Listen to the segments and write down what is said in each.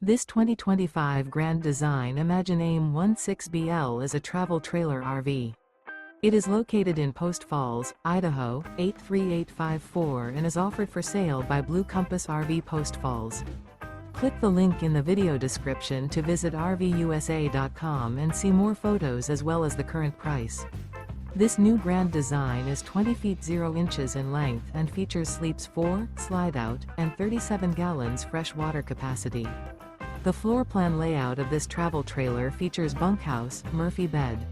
This 2025 Grand Design Imagine AIM-16BL is a travel trailer RV. It is located in Post Falls, Idaho, 83854 and is offered for sale by Blue Compass RV Post Falls. Click the link in the video description to visit RVUSA.com and see more photos as well as the current price. This new Grand Design is 20 feet 0 inches in length and features sleeps 4, slide-out, and 37 gallons fresh water capacity. The floor plan layout of this travel trailer features bunkhouse, Murphy bed.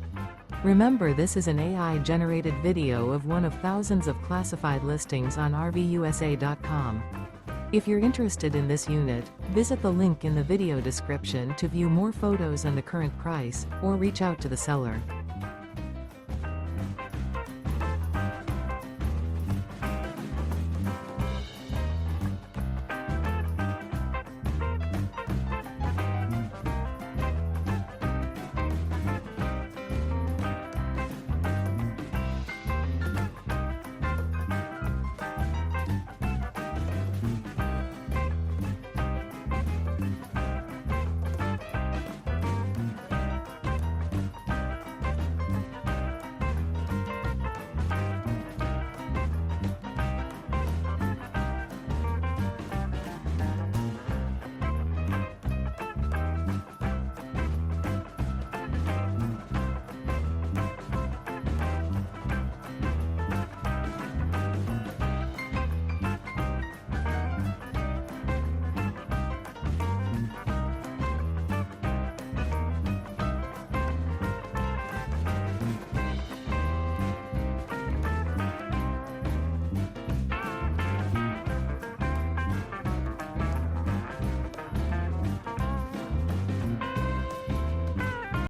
Remember, this is an AI-generated video of one of thousands of classified listings on RVUSA.com. If you're interested in this unit, visit the link in the video description to view more photos and the current price, or reach out to the seller.